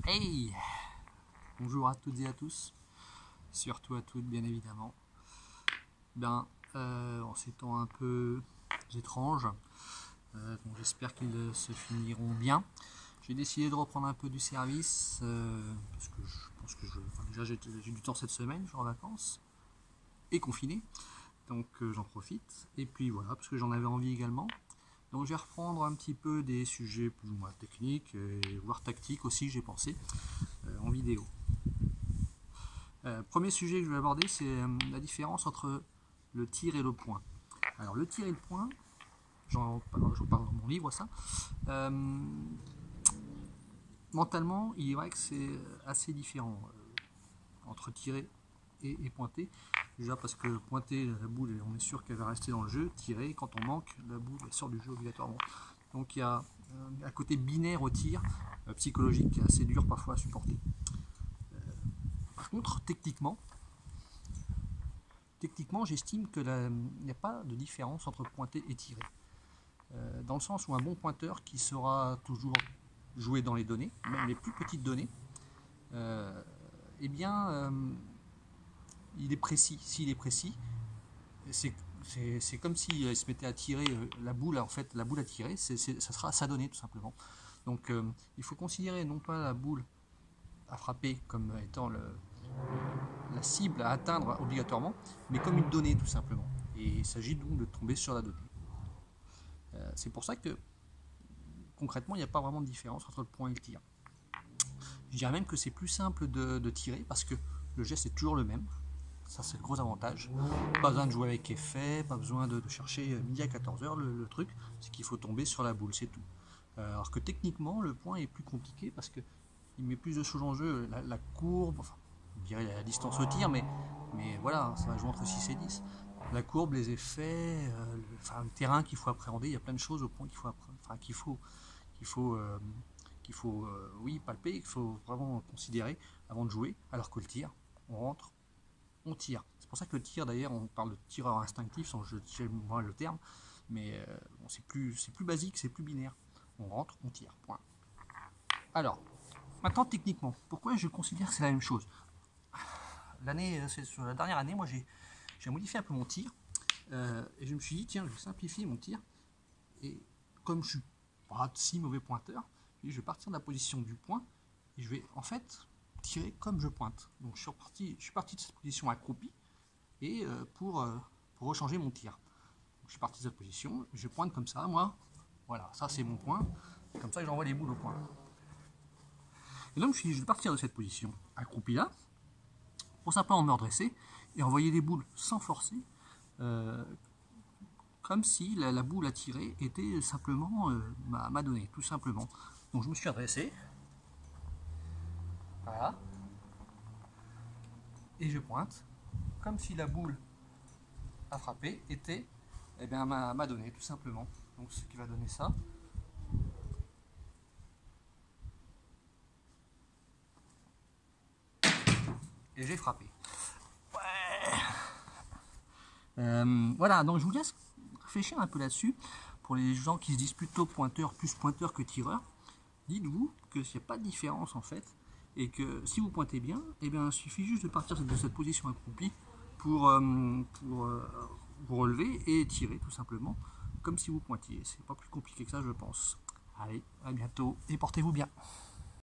Hey! Bonjour à toutes et à tous, surtout à toutes bien évidemment. En ces temps un peu étranges, donc j'espère qu'ils se finiront bien. J'ai décidé de reprendre un peu du service parce que je pense que déjà j'ai du temps cette semaine, je suis en vacances et confiné, donc j'en profite. Et puis voilà, parce que j'en avais envie également. Donc je vais reprendre un petit peu des sujets plus ou moins techniques, et voire tactiques aussi, j'ai pensé, en vidéo. Premier sujet que je vais aborder, c'est la différence entre le tir et le point. Alors le tir et le point, je parle dans mon livre ça, mentalement il est vrai que c'est assez différent entre tirer et pointer. Déjà parce que pointer la boule, on est sûr qu'elle va rester dans le jeu. Tirer, quand on manque, la boule elle sort du jeu obligatoirement. Donc il y a un côté binaire au tir, psychologique, assez dur parfois à supporter. Par contre, techniquement, j'estime qu'il n'y a pas de différence entre pointer et tirer. Dans le sens où un bon pointeur qui saura toujours jouer dans les données, même les plus petites données, il est précis. S'il est précis, c'est comme s'il se mettait à tirer la boule, en fait, la boule à tirer, ça sera sa donnée tout simplement. Donc il faut considérer non pas la boule à frapper comme étant la cible à atteindre obligatoirement, mais comme une donnée tout simplement. Et il s'agit donc de tomber sur la donnée. C'est pour ça que concrètement il n'y a pas vraiment de différence entre le point et le tir. Je dirais même que c'est plus simple de tirer parce que le geste est toujours le même. Ça c'est le gros avantage. Pas besoin de jouer avec effet, pas besoin de chercher midi à 14h. Le truc c'est qu'il faut tomber sur la boule, c'est tout. Alors que techniquement le point est plus compliqué parce que il met plus de choses en jeu, la courbe, enfin, on dirait la distance au tir, mais voilà, ça va jouer entre 6 et 10. La courbe, les effets, le terrain qu'il faut appréhender, il y a plein de choses au point qu'il faut palper, qu'il faut vraiment considérer avant de jouer, alors que le tir, on rentre, on tire. C'est pour ça que le tir, d'ailleurs, on parle de tireur instinctif, sans je sais moi le terme, mais c'est plus basique, c'est plus binaire. On rentre, on tire, point. Alors, maintenant, techniquement, pourquoi je considère que c'est la même chose? Sur la dernière année, moi j'ai modifié un peu mon tir et je me suis dit, tiens, je vais simplifier mon tir. Et comme je suis pas si mauvais pointeur, je vais partir de la position du point et je vais en fait tirer comme je pointe. Donc je suis parti de cette position accroupie et pour rechanger mon tir. Donc, je suis parti de cette position, je pointe comme ça, moi, voilà, ça c'est mon point, comme ça j'envoie les boules au point. Et donc je vais partir de cette position accroupie là, pour simplement me redresser et envoyer les boules sans forcer, comme si la boule à tirer était simplement ma donnée, tout simplement. Donc je me suis redressé, voilà, et je pointe, comme si la boule à frapper était ma donnée, tout simplement. Donc ce qui va donner ça. Et j'ai frappé. Voilà, donc je vous laisse réfléchir un peu là-dessus. Pour les gens qui se disent plutôt plus pointeur que tireur, dites-vous qu'il n'y a pas de différence en fait, et que si vous pointez bien, il suffit juste de partir de cette position accroupie pour vous relever et tirer tout simplement, comme si vous pointiez. C'est pas plus compliqué que ça, je pense. Allez, à bientôt et portez-vous bien.